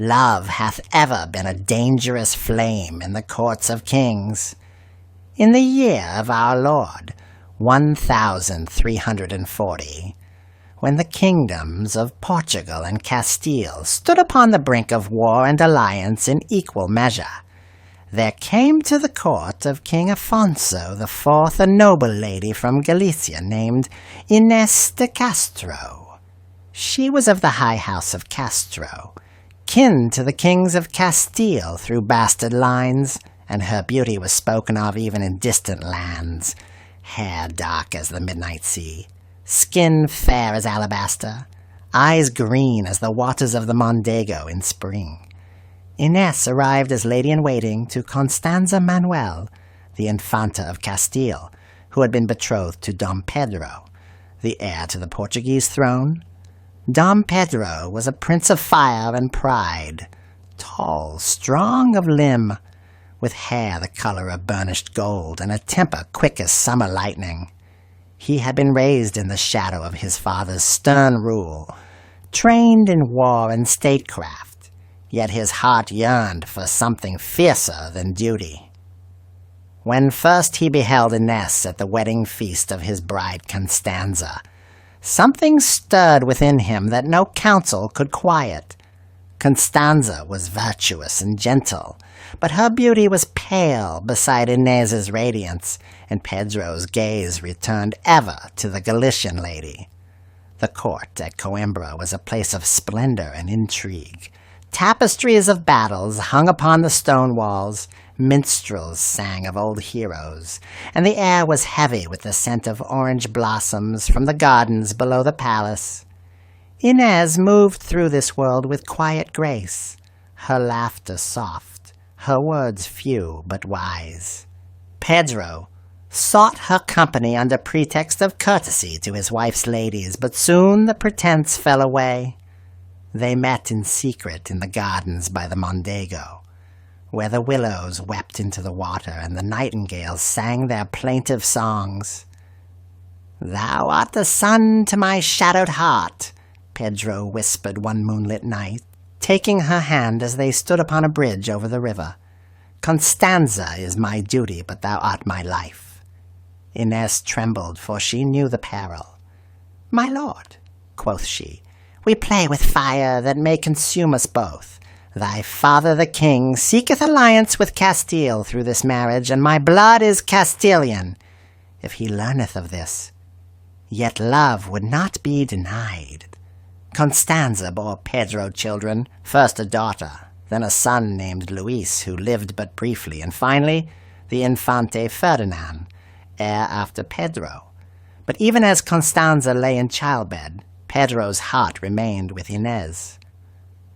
Love hath ever been a dangerous flame in the courts of kings. In the year of our Lord, 1340, when the kingdoms of Portugal and Castile stood upon the brink of war and alliance in equal measure, there came to the court of King Afonso IV a noble lady from Galicia named Inês de Castro. She was of the high house of Castro, kin to the kings of Castile through bastard lines, and her beauty was spoken of even in distant lands. Hair dark as the midnight sea, skin fair as alabaster, eyes green as the waters of the Mondego in spring. Ines arrived as lady-in-waiting to Constanza Manuel, the Infanta of Castile, who had been betrothed to Dom Pedro, the heir to the Portuguese throne. Dom Pedro was a prince of fire and pride, tall, strong of limb, with hair the color of burnished gold and a temper quick as summer lightning. He had been raised in the shadow of his father's stern rule, trained in war and statecraft, yet his heart yearned for something fiercer than duty. When first he beheld Ines at the wedding feast of his bride Constanza, something stirred within him that no counsel could quiet. Constanza was virtuous and gentle, but her beauty was pale beside Inez's radiance, and Pedro's gaze returned ever to the Galician lady. The court at Coimbra was a place of splendor and intrigue. Tapestries of battles hung upon the stone walls, minstrels sang of old heroes, and the air was heavy with the scent of orange blossoms from the gardens below the palace. Inez moved through this world with quiet grace, her laughter soft, her words few but wise. Pedro sought her company under pretext of courtesy to his wife's ladies, but soon the pretense fell away. They met in secret in the gardens by the Mondego, where the willows wept into the water and the nightingales sang their plaintive songs. "Thou art the sun to my shadowed heart," Pedro whispered one moonlit night, taking her hand as they stood upon a bridge over the river. "Constanza is my duty, but thou art my life." Ines trembled, for she knew the peril. "My lord," quoth she, "we play with fire that may consume us both. Thy father the king seeketh alliance with Castile through this marriage, and my blood is Castilian. If he learneth of this, yet love would not be denied. Constanza bore Pedro children, first a daughter, then a son named Luis, who lived but briefly, and finally the Infante Ferdinand, heir after Pedro. But even as Constanza lay in childbed, Pedro's heart remained with Inez.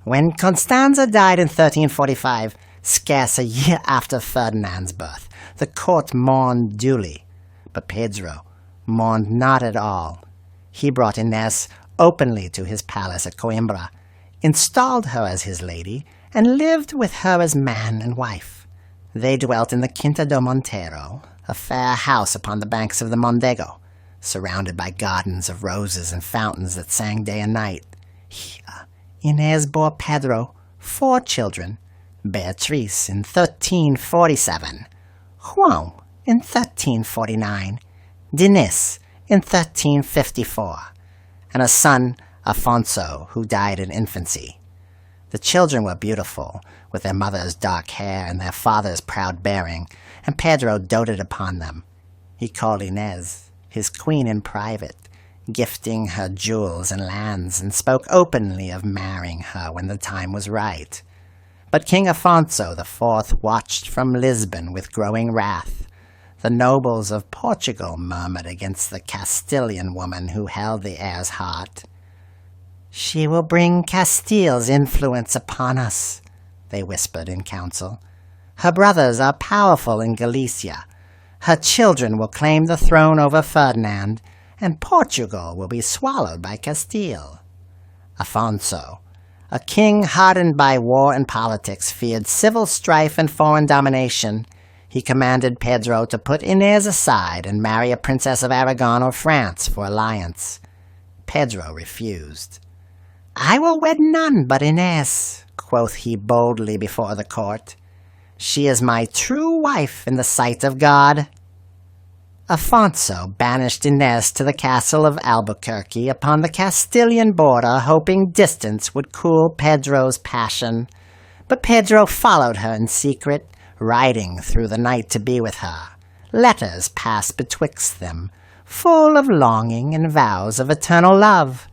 When Constanza died in 1345, scarce a year after Ferdinand's birth, the court mourned duly, but Pedro mourned not at all. He brought Inez openly to his palace at Coimbra, installed her as his lady, and lived with her as man and wife. They dwelt in the Quinta do Monteiro, a fair house upon the banks of the Mondego, surrounded by gardens of roses and fountains that sang day and night. Here Inez bore Pedro 4 children, Beatrice in 1347, Juan in 1349, Denis in 1354, and a son, Afonso, who died in infancy. The children were beautiful, with their mother's dark hair and their father's proud bearing, and Pedro doted upon them. He called Inez his queen in private, gifting her jewels and lands, and spoke openly of marrying her when the time was right. But King Afonso IV watched from Lisbon with growing wrath. The nobles of Portugal murmured against the Castilian woman who held the heir's heart. "She will bring Castile's influence upon us," they whispered in council. "Her brothers are powerful in Galicia. Her children will claim the throne over Ferdinand, and Portugal will be swallowed by Castile." Afonso, a king hardened by war and politics, feared civil strife and foreign domination. He commanded Pedro to put Inez aside and marry a princess of Aragon or France for alliance. Pedro refused. "I will wed none but Inez," quoth he boldly before the court. "She is my true wife in the sight of God." Afonso banished Ines to the castle of Albuquerque upon the Castilian border, hoping distance would cool Pedro's passion. But Pedro followed her in secret, riding through the night to be with her. Letters passed betwixt them, full of longing and vows of eternal love.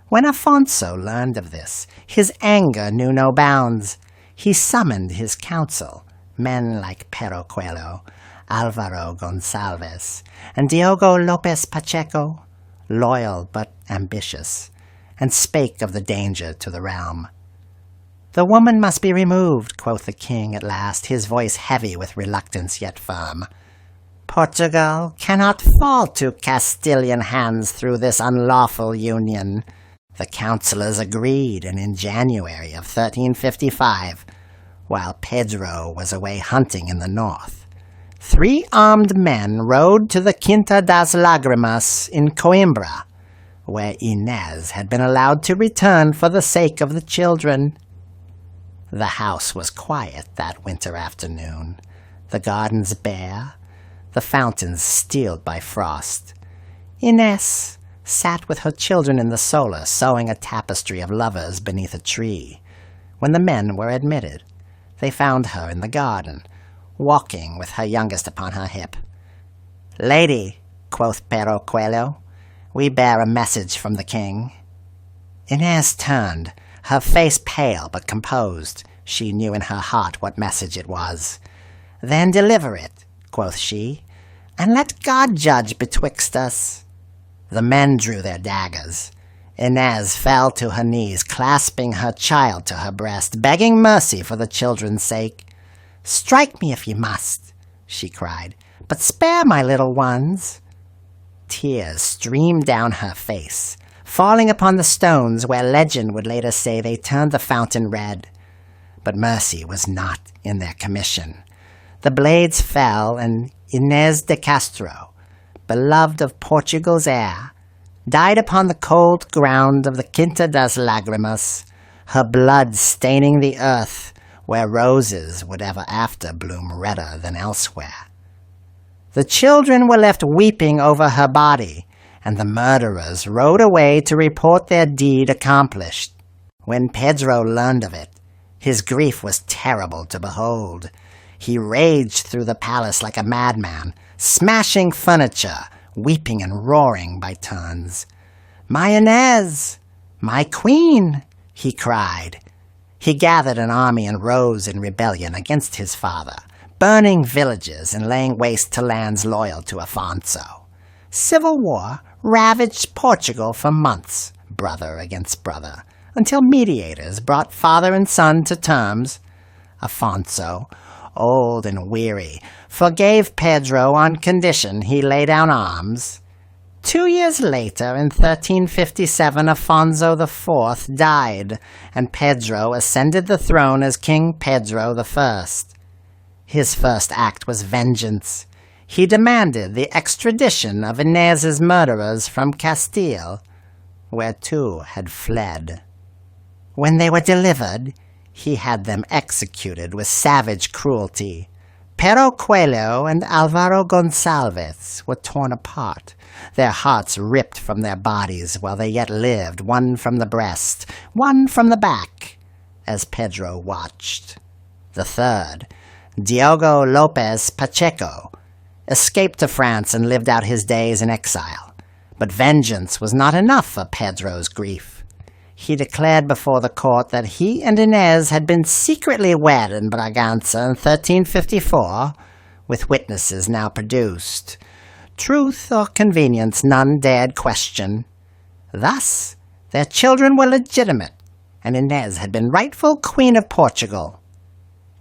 When Afonso learned of this, his anger knew no bounds. He summoned his council, men like Pero Coelho, Alvaro Gonsalves, and Diogo López Pacheco, loyal but ambitious, and spake of the danger to the realm. "The woman must be removed," quoth the king at last, his voice heavy with reluctance yet firm. "Portugal cannot fall to Castilian hands through this unlawful union." The councillors agreed, and in January of 1355, while Pedro was away hunting in the north, 3 armed men rode to the Quinta das Lágrimas in Coimbra, where Inez had been allowed to return for the sake of the children. The house was quiet that winter afternoon, the gardens bare, the fountains steeled by frost. Ines sat with her children in the solar, sewing a tapestry of lovers beneath a tree. When the men were admitted, they found her in the garden, walking with her youngest upon her hip. "Lady," quoth Pero Coelho, "we bear a message from the king." Ines turned, her face pale but composed. She knew in her heart what message it was. "Then deliver it," quoth she, "and let God judge betwixt us." The men drew their daggers. Inez fell to her knees, clasping her child to her breast, begging mercy for the children's sake. "Strike me if ye must," she cried, "but spare my little ones." Tears streamed down her face, falling upon the stones where legend would later say they turned the fountain red. But mercy was not in their commission. The blades fell, and Inês de Castro, beloved of Portugal's heir, died upon the cold ground of the Quinta das Lágrimas, her blood staining the earth where roses would ever after bloom redder than elsewhere. The children were left weeping over her body, and the murderers rode away to report their deed accomplished. When Pedro learned of it, his grief was terrible to behold. He raged through the palace like a madman, smashing furniture, weeping and roaring by turns. "My Inez! My queen!" he cried. He gathered an army and rose in rebellion against his father, burning villages and laying waste to lands loyal to Afonso. Civil war ravaged Portugal for months, brother against brother, until mediators brought father and son to terms. Afonso, old and weary, forgave Pedro on condition he lay down arms. 2 years later, in 1357, Afonso IV died, and Pedro ascended the throne as King Pedro I. His first act was vengeance. He demanded the extradition of Inez's murderers from Castile, where 2 had fled. When they were delivered, he had them executed with savage cruelty. Pero Coelho and Alvaro Gonsalves were torn apart, their hearts ripped from their bodies while they yet lived, one from the breast, one from the back, as Pedro watched. The third, Diogo López Pacheco, escaped to France and lived out his days in exile. But vengeance was not enough for Pedro's grief. He declared before the court that he and Inez had been secretly wed in Braganza in 1354, with witnesses now produced. Truth or convenience none dared question. Thus, their children were legitimate, and Inez had been rightful Queen of Portugal.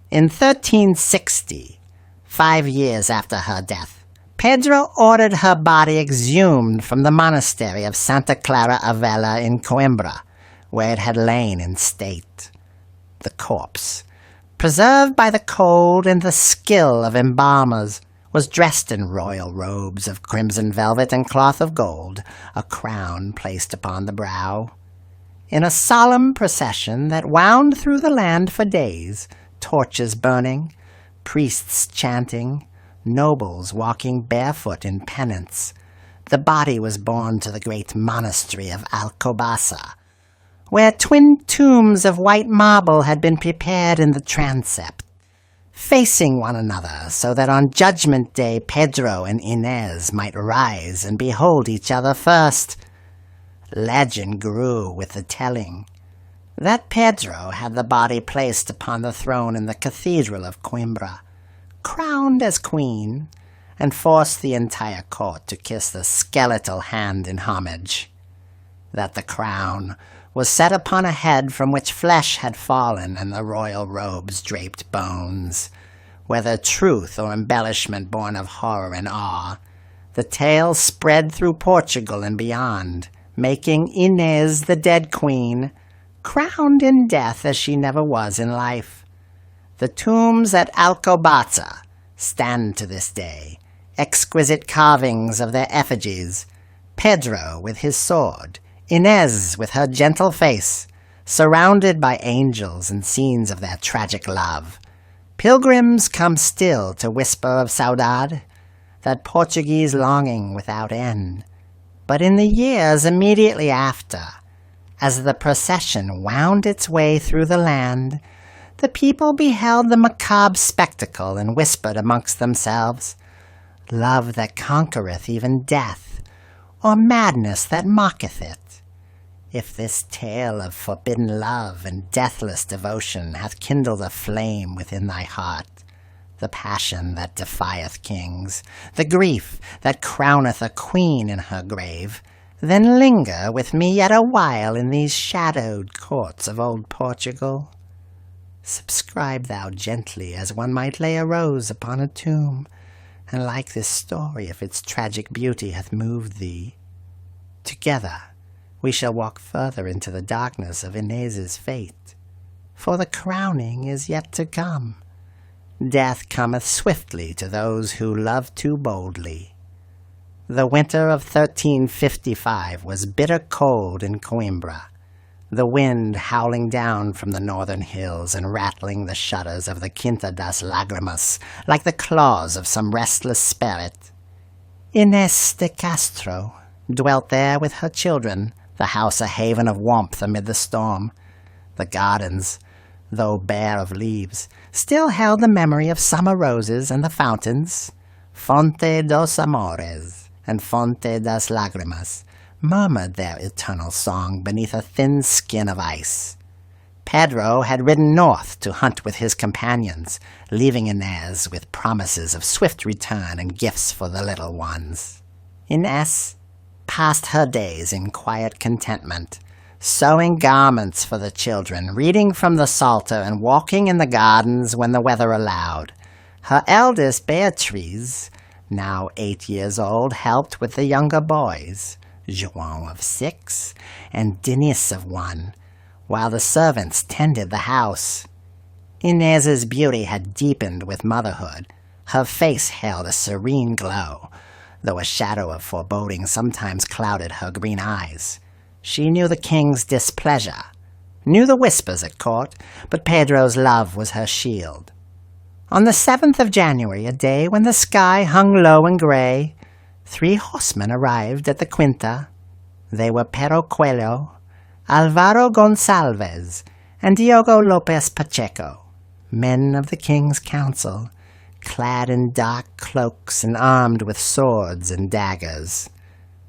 In 1360, 5 years after her death, Pedro ordered her body exhumed from the monastery of Santa Clara a Vela in Coimbra, where it had lain in state. The corpse, preserved by the cold and the skill of embalmers, was dressed in royal robes of crimson velvet and cloth of gold, a crown placed upon the brow. in a solemn procession that wound through the land for days, torches burning, priests chanting, nobles walking barefoot in penance, the body was borne to the great monastery of Alcobaça, where twin tombs of white marble had been prepared in the transept, facing one another so that on Judgment Day Pedro and Ines might rise and behold each other first. Legend grew with the telling that Pedro had the body placed upon the throne in the cathedral of Coimbra, crowned as queen, and forced the entire court to kiss the skeletal hand in homage. That the crown was set upon a head from which flesh had fallen and the royal robes draped bones. Whether truth or embellishment born of horror and awe, the tale spread through Portugal and beyond, making Inês the dead queen, crowned in death as she never was in life. The tombs at Alcobaça stand to this day, exquisite carvings of their effigies, Pedro with his sword, Inês with her gentle face, surrounded by angels and scenes of their tragic love. Pilgrims come still to whisper of Saudade, that Portuguese longing without end. But in the years immediately after, as the procession wound its way through the land, the people beheld the macabre spectacle and whispered amongst themselves, "Love that conquereth even death, or madness that mocketh it. If this tale of forbidden love and deathless devotion hath kindled a flame within thy heart, the passion that defieth kings, the grief that crowneth a queen in her grave, then linger with me yet a while in these shadowed courts of old Portugal. Subscribe thou gently as one might lay a rose upon a tomb, and like this story if its tragic beauty hath moved thee. Together we shall walk further into the darkness of Inês's fate, for the crowning is yet to come. Death cometh swiftly to those who love too boldly." The winter of 1355 was bitter cold in Coimbra, the wind howling down from the northern hills and rattling the shutters of the Quinta das Lágrimas like the claws of some restless spirit. Inês de Castro dwelt there with her children, the house a haven of warmth amid the storm. The gardens, though bare of leaves, still held the memory of summer roses, and the fountains, Fonte dos Amores and Fonte das Lágrimas, murmured their eternal song beneath a thin skin of ice. Pedro had ridden north to hunt with his companions, leaving Inês with promises of swift return and gifts for the little ones. Inês passed her days in quiet contentment, sewing garments for the children, reading from the Psalter, and walking in the gardens when the weather allowed. Her eldest, Beatriz, now 8 years old, helped with the younger boys, João of 6 and Denis of 1, while the servants tended the house. Inês's beauty had deepened with motherhood. Her face held a serene glow, though a shadow of foreboding sometimes clouded her green eyes. She knew the king's displeasure, knew the whispers at court, but Pedro's love was her shield. On the 7th of January, a day when the sky hung low and gray, 3 horsemen arrived at the Quinta. They were Pero Coelho, Alvaro Gonçalves, and Diogo Lopez Pacheco, men of the king's council, clad in dark cloaks and armed with swords and daggers.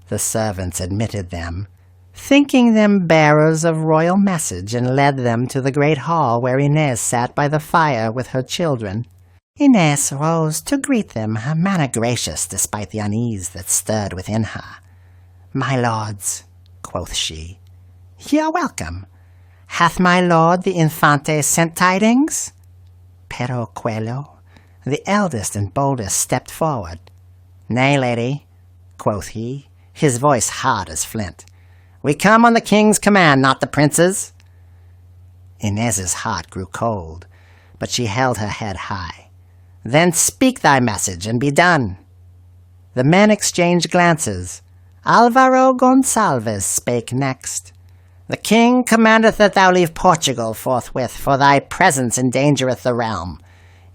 The servants admitted them, thinking them bearers of royal message, and led them to the great hall where Inês sat by the fire with her children. Inês rose to greet them, her manner gracious despite the unease that stirred within her. "My lords," quoth she, "ye are welcome. Hath my lord the Infante sent tidings?" Pero Coelho, the eldest and boldest, stepped forward. "Nay, lady," quoth he, his voice hard as flint. "We come on the king's command, not the prince's." Inês's heart grew cold, but she held her head high. "Then speak thy message, and be done." The men exchanged glances. Alvaro Gonçalves spake next. The king commandeth that thou leave Portugal forthwith, for thy presence endangereth the realm.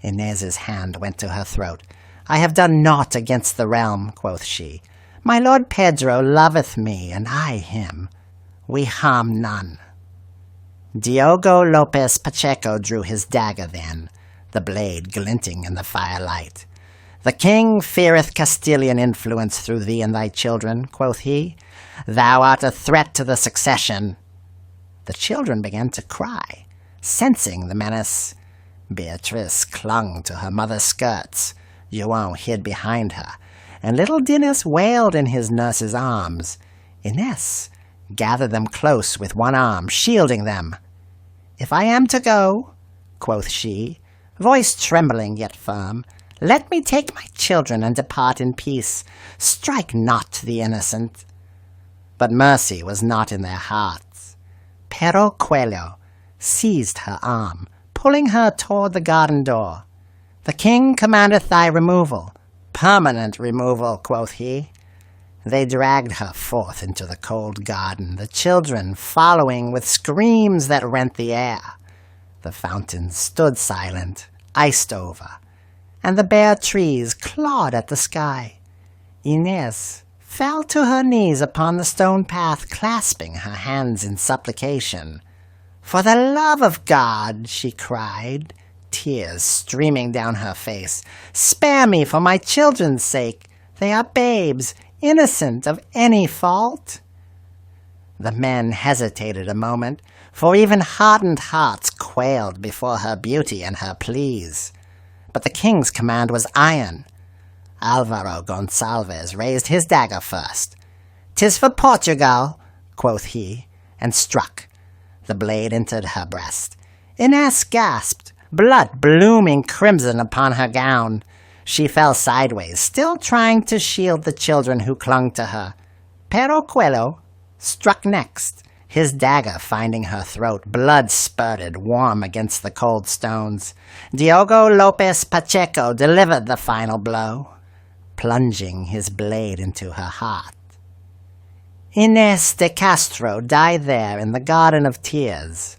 Inez's hand went to her throat. I have done naught against the realm, quoth she. My lord Pedro loveth me, and I him. We harm none. Diogo Lopez Pacheco drew his dagger then, the blade glinting in the firelight. The king feareth Castilian influence through thee and thy children, quoth he. Thou art a threat to the succession. The children began to cry, sensing the menace. Beatrice clung to her mother's skirts. João hid behind her, and little Dinis wailed in his nurse's arms. Ines gathered them close with one arm, shielding them. If I am to go, quoth she, voice trembling yet firm, let me take my children and depart in peace. Strike not the innocent. But mercy was not in their hearts. Pero Coelho seized her arm, pulling her toward the garden door. The king commandeth thy removal. Permanent removal, quoth he. They dragged her forth into the cold garden, the children following with screams that rent the air. The fountains stood silent, iced over, and the bare trees clawed at the sky. Inez fell to her knees upon the stone path, clasping her hands in supplication. For the love of God, she cried, tears streaming down her face, spare me for my children's sake. They are babes, innocent of any fault. The men hesitated a moment, for even hardened hearts quailed before her beauty and her pleas. But the king's command was iron. Alvaro Gonsalves raised his dagger first. "'Tis for Portugal," quoth he, and struck. The blade entered her breast. Ines gasped, blood blooming crimson upon her gown. She fell sideways, still trying to shield the children who clung to her. Pero Coelho struck next, his dagger finding her throat. Blood spurted warm against the cold stones. Diogo Lopez Pacheco delivered the final blow, plunging his blade into her heart. Inês de Castro died there in the Garden of Tears,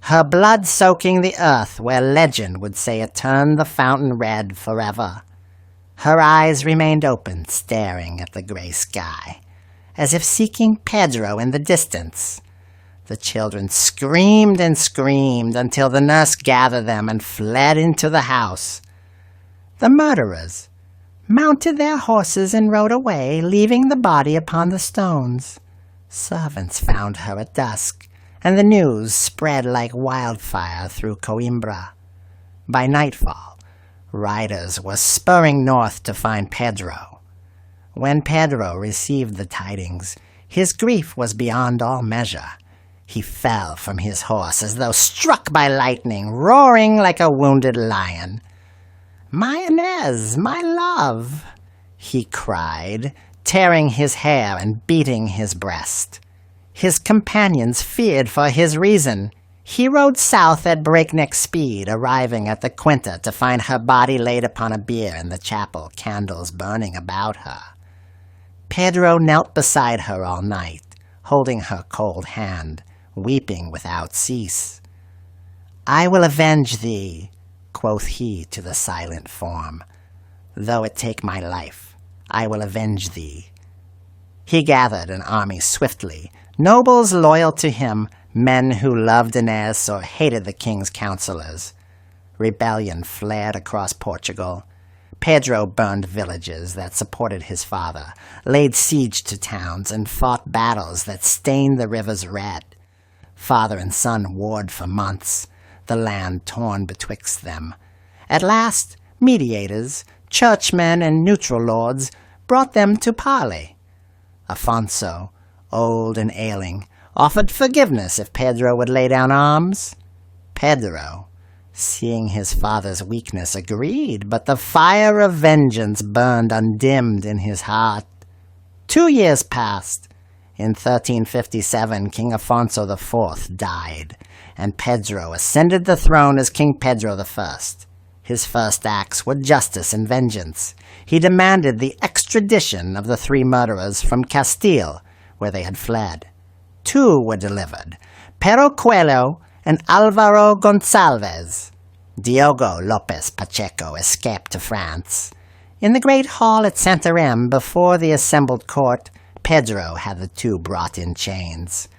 her blood soaking the earth where legend would say it turned the fountain red forever. Her eyes remained open, staring at the gray sky, as if seeking Pedro in the distance. The children screamed and screamed until the nurse gathered them and fled into the house. The murderers mounted their horses and rode away, leaving the body upon the stones. Servants found her at dusk, and the news spread like wildfire through Coimbra. By nightfall, riders were spurring north to find Pedro. When Pedro received the tidings, his grief was beyond all measure. He fell from his horse as though struck by lightning, roaring like a wounded lion. "My Inez, my love!" he cried, tearing his hair and beating his breast. His companions feared for his reason. He rode south at breakneck speed, arriving at the Quinta to find her body laid upon a bier in the chapel, candles burning about her. Pedro knelt beside her all night, holding her cold hand, weeping without cease. "I will avenge thee," quoth he to the silent form. "Though it take my life, I will avenge thee." He gathered an army swiftly, nobles loyal to him, men who loved Inez or hated the king's counselors. Rebellion flared across Portugal. Pedro burned villages that supported his father, laid siege to towns, and fought battles that stained the rivers red. Father and son warred for months, the land torn betwixt them. At last, mediators, churchmen, and neutral lords brought them to parley. Afonso, old and ailing, offered forgiveness if Pedro would lay down arms. Pedro, seeing his father's weakness, agreed, but the fire of vengeance burned undimmed in his heart. 2 years passed. In 1357, King Afonso IV died, and Pedro ascended the throne as King Pedro I. His first acts were justice and vengeance. He demanded the extradition of the 3 murderers from Castile, where they had fled. 2 were delivered, Pero Coelho and Alvaro Gonçalves. Diogo López Pacheco escaped to France. In the great hall at Santarém, before the assembled court, Pedro had the 2 brought in chains.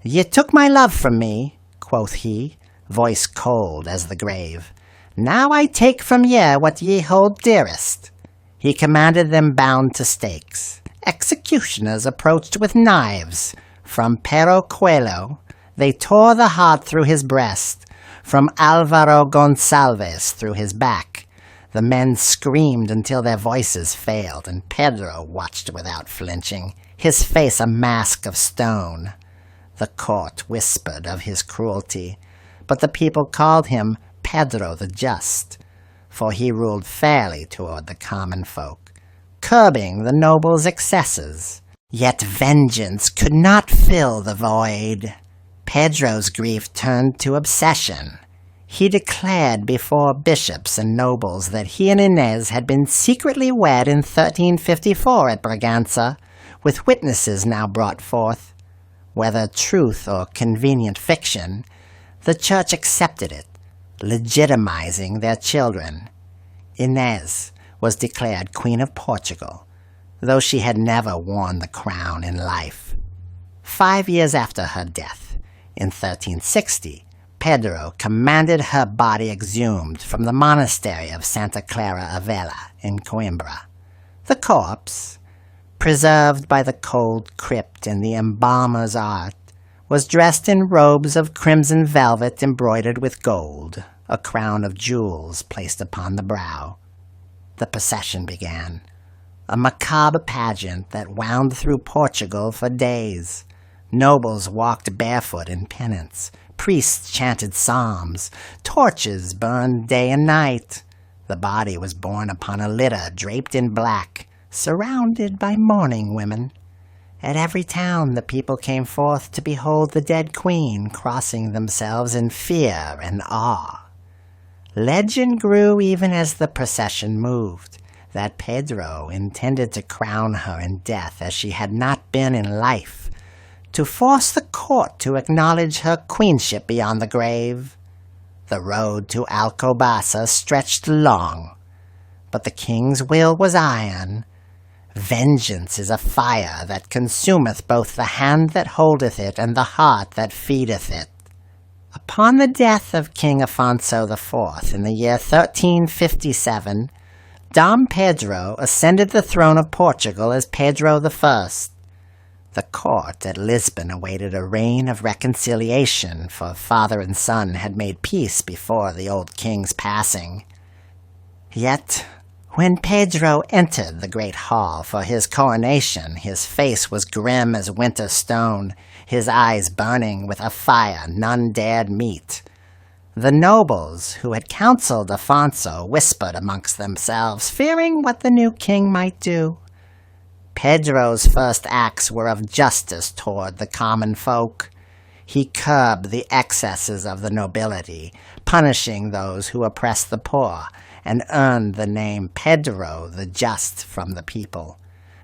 "Ye took my love from me," quoth he, voice cold as the grave. "Now I take from ye what ye hold dearest." He commanded them bound to stakes. Executioners approached with knives. From Pero Coelho they tore the heart through his breast, from Alvaro Gonçalves through his back. The men screamed until their voices failed, and Pedro watched without flinching, his face a mask of stone. The court whispered of his cruelty, but the people called him Pedro the Just, for he ruled fairly toward the common folk, curbing the nobles' excesses. Yet vengeance could not fill the void. Pedro's grief turned to obsession. He declared before bishops and nobles that he and Ines had been secretly wed in 1354 at Bragança, with witnesses now brought forth. Whether truth or convenient fiction, the Church accepted it, legitimizing their children. Ines was declared Queen of Portugal, though she had never worn the crown in life. 5 years after her death, in 1360, Pedro commanded her body exhumed from the monastery of Santa Clara a Vela in Coimbra. The corpse, preserved by the cold crypt and the embalmer's art, was dressed in robes of crimson velvet embroidered with gold, a crown of jewels placed upon the brow. The procession began, a macabre pageant that wound through Portugal for days. Nobles walked barefoot in penance, priests chanted psalms, torches burned day and night. The body was borne upon a litter draped in black, surrounded by mourning women. At every town the people came forth to behold the dead queen, crossing themselves in fear and awe. Legend grew even as the procession moved, that Pedro intended to crown her in death as she had not been in life, to force the court to acknowledge her queenship beyond the grave. The road to Alcobaça stretched long, but the king's will was iron. Vengeance is a fire that consumeth both the hand that holdeth it and the heart that feedeth it. Upon the death of King Afonso IV in the year 1357, Dom Pedro ascended the throne of Portugal as Pedro I. The court at Lisbon awaited a reign of reconciliation, for father and son had made peace before the old king's passing. Yet, when Pedro entered the great hall for his coronation, his face was grim as winter stone, his eyes burning with a fire none dared meet. The nobles who had counseled Afonso whispered amongst themselves, fearing what the new king might do. Pedro's first acts were of justice toward the common folk. He curbed the excesses of the nobility, punishing those who oppressed the poor, and earned the name Pedro the Just from the people.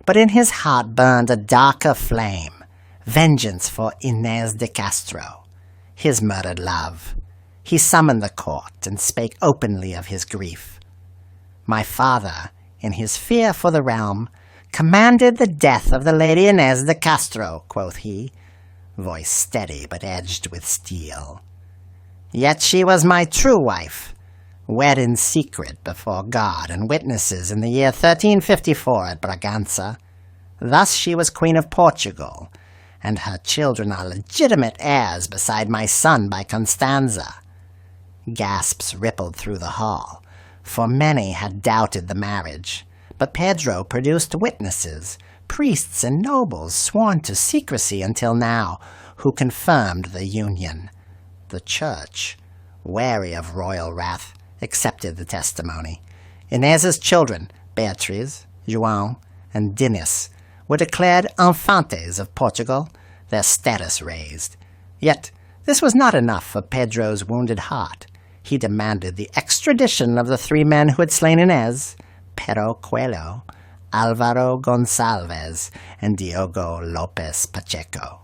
But in his heart burned a darker flame, vengeance for Inês de Castro, his murdered love. He summoned the court and spake openly of his grief. My father, in his fear for the realm, commanded the death of the Lady Inês de Castro, quoth he, voice steady but edged with steel. Yet she was my true wife, wed in secret before God and witnesses in the year 1354 at Bragança. Thus she was Queen of Portugal, and her children are legitimate heirs beside my son by Constanza. Gasps rippled through the hall, for many had doubted the marriage. But Pedro produced witnesses, priests and nobles sworn to secrecy until now, who confirmed the union. The Church, wary of royal wrath, accepted the testimony. Inés's children, Beatriz, João, and Dinis, were declared infantes of Portugal, their status raised. Yet this was not enough for Pedro's wounded heart. He demanded the extradition of the 3 men who had slain Inés, Pero Coelho, Alvaro Gonçalves, and Diogo López Pacheco.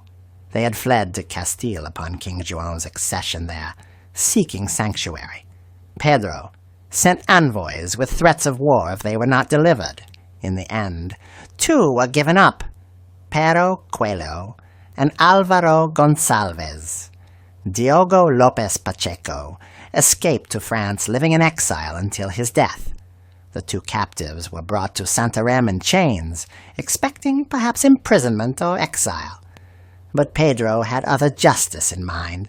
They had fled to Castile upon King João's accession there, seeking sanctuary. Pedro sent envoys with threats of war if they were not delivered. In the end, 2 were given up, Pero Coelho and Álvaro Gonçalves. Diogo López Pacheco escaped to France, living in exile until his death. The 2 captives were brought to Santarém in chains, expecting perhaps imprisonment or exile. But Pedro had other justice in mind.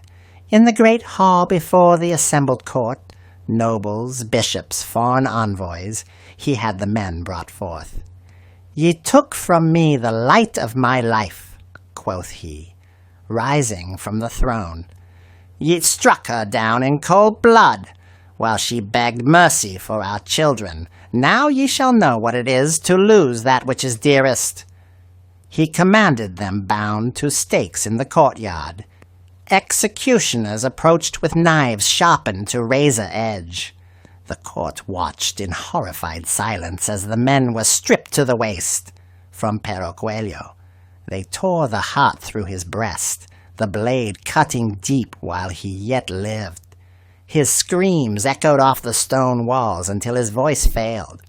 In the great hall before the assembled court, nobles, bishops, foreign envoys, he had the men brought forth. "Ye took from me the light of my life," quoth he, rising from the throne. "Ye struck her down in cold blood, while she begged mercy for our children. Now ye shall know what it is to lose that which is dearest." He commanded them bound to stakes in the courtyard. Executioners approached with knives sharpened to razor edge. The court watched in horrified silence as the men were stripped to the waist. From Pero Coelho, they tore the heart through his breast, the blade cutting deep while he yet lived. His screams echoed off the stone walls until his voice failed.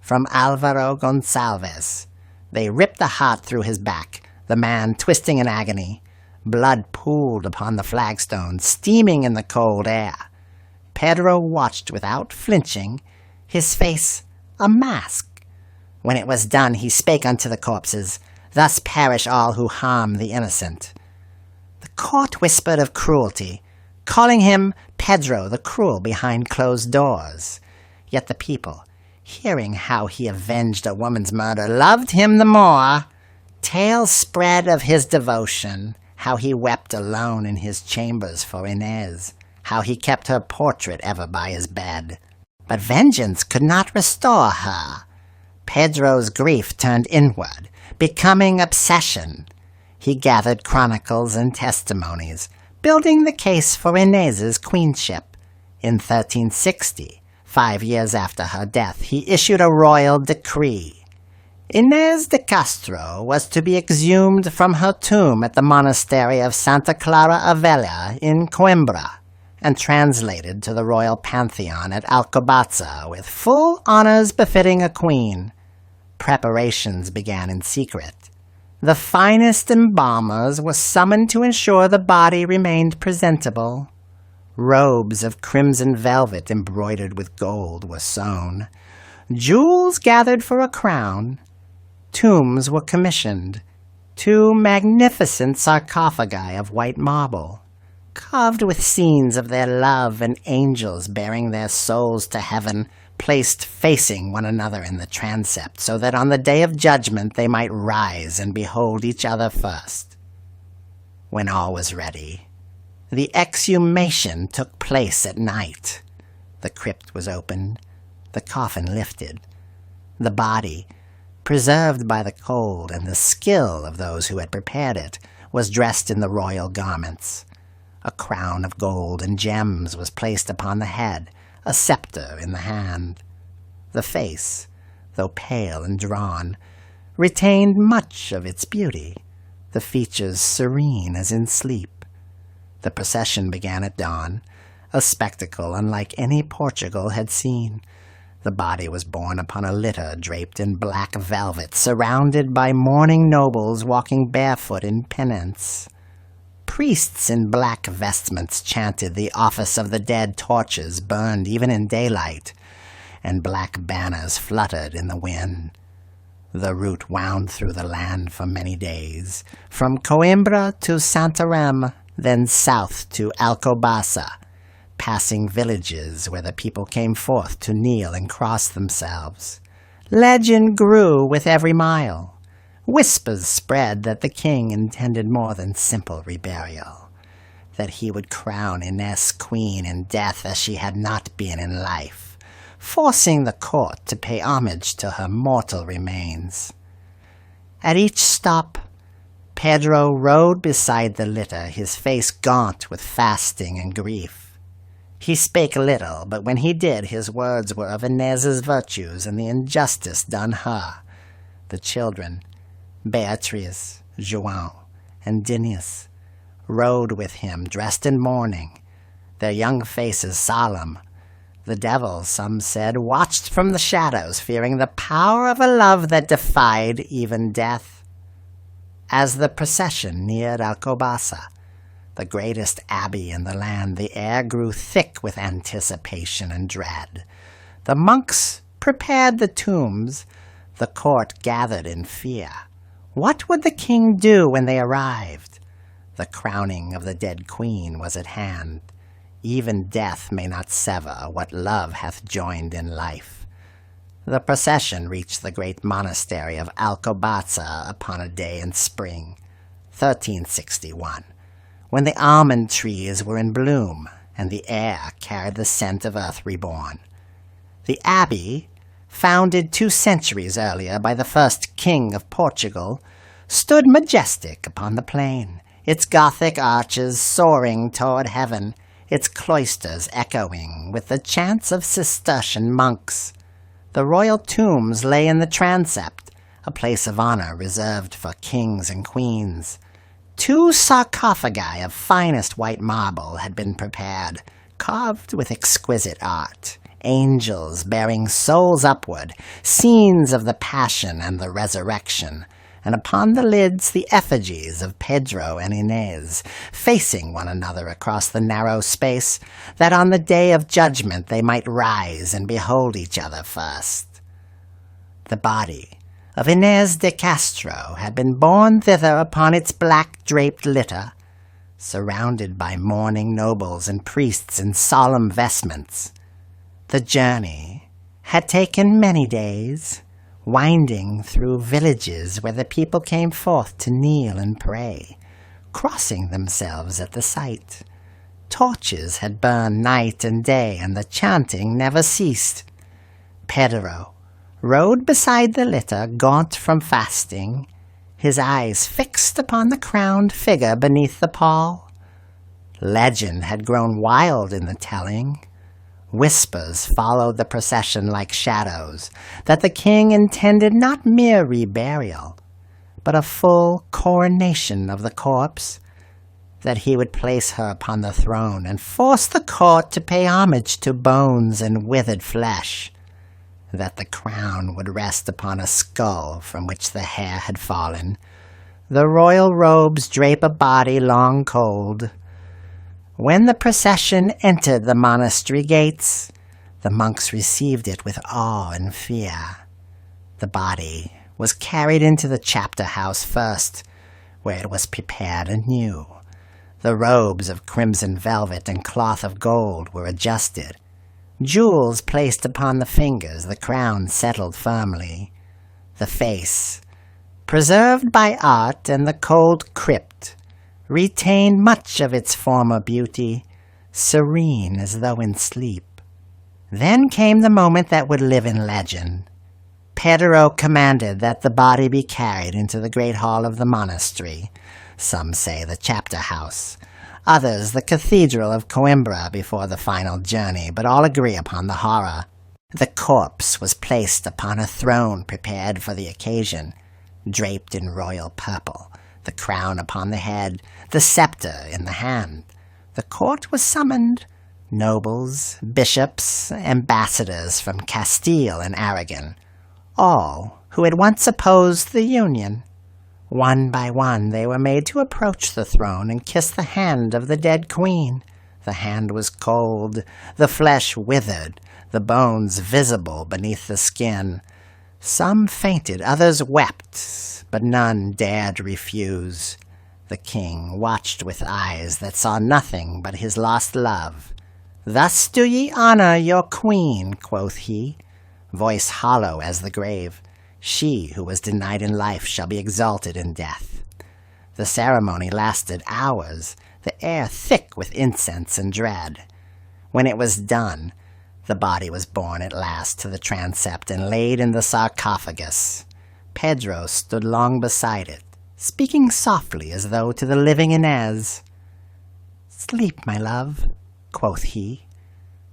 From Álvaro Gonçalves, they ripped the heart through his back, the man twisting in agony. Blood pooled upon the flagstones, steaming in the cold air. Pedro watched without flinching, his face a mask. When it was done, he spake unto the corpses, "Thus perish all who harm the innocent." The court whispered of cruelty, calling him Pedro the Cruel behind closed doors. Yet the people, hearing how he avenged a woman's murder, loved him the more. Tales spread of his devotion, how he wept alone in his chambers for Ines, how he kept her portrait ever by his bed. But vengeance could not restore her. Pedro's grief turned inward, becoming obsession. He gathered chronicles and testimonies, building the case for Ines's queenship. In 1360, 5 years after her death, he issued a royal decree. Inês de Castro was to be exhumed from her tomb at the monastery of Santa Clara a Velha in Coimbra, and translated to the royal pantheon at Alcobaça with full honors befitting a queen. Preparations began in secret. The finest embalmers were summoned to ensure the body remained presentable. Robes of crimson velvet embroidered with gold were sewn. Jewels gathered for a crown. Tombs were commissioned. 2 magnificent sarcophagi of white marble, carved with scenes of their love and angels bearing their souls to heaven, placed facing one another in the transept, so that on the day of judgment they might rise and behold each other first. When all was ready, the exhumation took place at night. The crypt was opened, the coffin lifted. The body, preserved by the cold and the skill of those who had prepared it, was dressed in the royal garments. A crown of gold and gems was placed upon the head, a scepter in the hand. The face, though pale and drawn, retained much of its beauty, the features serene as in sleep. The procession began at dawn, a spectacle unlike any Portugal had seen. The body was borne upon a litter draped in black velvet, surrounded by mourning nobles walking barefoot in penance. Priests in black vestments chanted the office of the dead, torches burned even in daylight, and black banners fluttered in the wind. The route wound through the land for many days, from Coimbra to Santarém, then south to Alcobaça, passing villages where the people came forth to kneel and cross themselves. Legend grew with every mile. Whispers spread that the king intended more than simple reburial, that he would crown Ines queen in death as she had not been in life, forcing the court to pay homage to her mortal remains. At each stop, Pedro rode beside the litter, his face gaunt with fasting and grief. He spake little, but when he did, his words were of Inés's virtues and the injustice done her. The children, Beatriz, João, and Dinius rode with him, dressed in mourning, their young faces solemn. The devil, some said, watched from the shadows, fearing the power of a love that defied even death. As the procession neared Alcobaça, the greatest abbey in the land, the air grew thick with anticipation and dread. The monks prepared the tombs, the court gathered in fear. What would the king do when they arrived? The crowning of the dead queen was at hand. Even death may not sever what love hath joined in life. The procession reached the great monastery of Alcobaça upon a day in spring, 1361, when the almond trees were in bloom and the air carried the scent of earth reborn. The abbey, founded 2 centuries earlier by the first King of Portugal, stood majestic upon the plain, its Gothic arches soaring toward heaven, its cloisters echoing with the chants of Cistercian monks. The royal tombs lay in the transept, a place of honor reserved for kings and queens. 2 sarcophagi of finest white marble had been prepared, carved with exquisite art. Angels bearing souls upward, scenes of the Passion and the Resurrection, and upon the lids the effigies of Pedro and Ines, facing one another across the narrow space, that on the day of judgment they might rise and behold each other first. The body of Inês de Castro had been borne thither upon its black-draped litter, surrounded by mourning nobles and priests in solemn vestments. The journey had taken many days, winding through villages where the people came forth to kneel and pray, crossing themselves at the sight. Torches had burned night and day, and the chanting never ceased. Pedro rode beside the litter, gaunt from fasting, his eyes fixed upon the crowned figure beneath the pall. Legend had grown wild in the telling. Whispers followed the procession like shadows, that the king intended not mere reburial, but a full coronation of the corpse, that he would place her upon the throne and force the court to pay homage to bones and withered flesh, that the crown would rest upon a skull from which the hair had fallen, the royal robes drape a body long cold. When the procession entered the monastery gates, the monks received it with awe and fear. The body was carried into the chapter house first, where it was prepared anew. The robes of crimson velvet and cloth of gold were adjusted. Jewels placed upon the fingers, the crown settled firmly. The face, preserved by art and the cold crypt, retained much of its former beauty, serene as though in sleep. Then came the moment that would live in legend. Pedro commanded that the body be carried into the great hall of the monastery, some say the chapter house, others the cathedral of Coimbra before the final journey, but all agree upon the horror. The corpse was placed upon a throne prepared for the occasion, draped in royal purple, the crown upon the head, the scepter in the hand. The court was summoned, nobles, bishops, ambassadors from Castile and Aragon, all who had once opposed the union. One by one they were made to approach the throne and kiss the hand of the dead queen. The hand was cold, the flesh withered, the bones visible beneath the skin. Some fainted, others wept, but none dared refuse. The king watched with eyes that saw nothing but his lost love. "Thus do ye honor your queen," quoth he, voice hollow as the grave. "She who was denied in life shall be exalted in death." The ceremony lasted hours, the air thick with incense and dread. When it was done, the body was borne at last to the transept and laid in the sarcophagus. Pedro stood long beside it, speaking softly as though to the living Inez. "Sleep, my love," quoth he.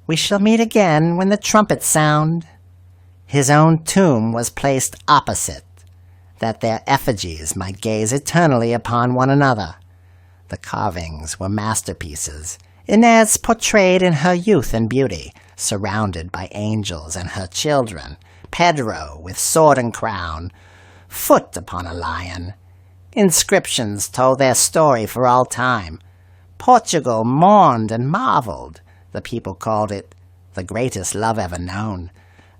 "We shall meet again when the trumpets sound." His own tomb was placed opposite. that their effigies might gaze eternally upon one another. The carvings were masterpieces, Inez portrayed in her youth and beauty, surrounded by angels and her children, Pedro with sword and crown, foot upon a lion. Inscriptions told their story for all time. Portugal mourned and marveled. The people called it the greatest love ever known,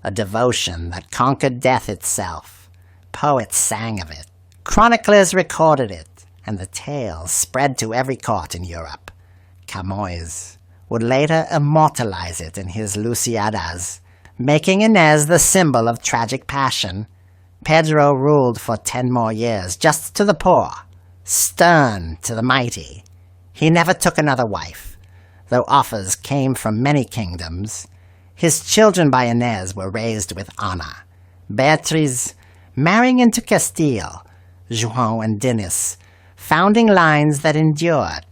a devotion that conquered death itself. Poets sang of it, chroniclers recorded it, and the tale spread to every court in Europe. Camões would later immortalize it in his Lusíadas, making Inez the symbol of tragic passion. Pedro ruled for 10 more years, just to the poor, stern to the mighty. He never took another wife, though offers came from many kingdoms. His children by Inez were raised with honor. Beatriz marrying into Castile, João and Ines, founding lines that endured.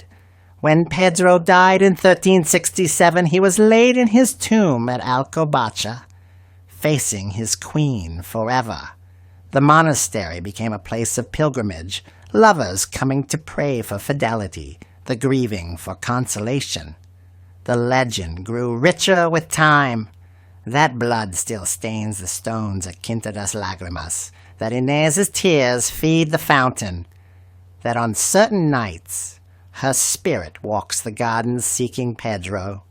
When Pedro died in 1367, he was laid in his tomb at Alcobaça, facing his queen forever. The monastery became a place of pilgrimage, lovers coming to pray for fidelity, the grieving for consolation. The legend grew richer with time. That blood still stains the stones at Quinta das Lágrimas, that Inez's tears feed the fountain, that on certain nights her spirit walks the gardens seeking Pedro.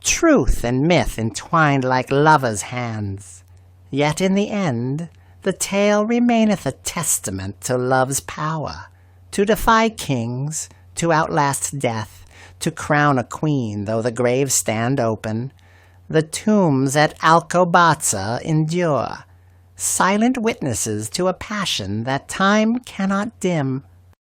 Truth and myth entwined like lovers' hands. Yet in the end, the tale remaineth a testament to love's power, to defy kings, to outlast death, to crown a queen though the graves stand open. The tombs at Alcobaça endure, silent witnesses to a passion that time cannot dim.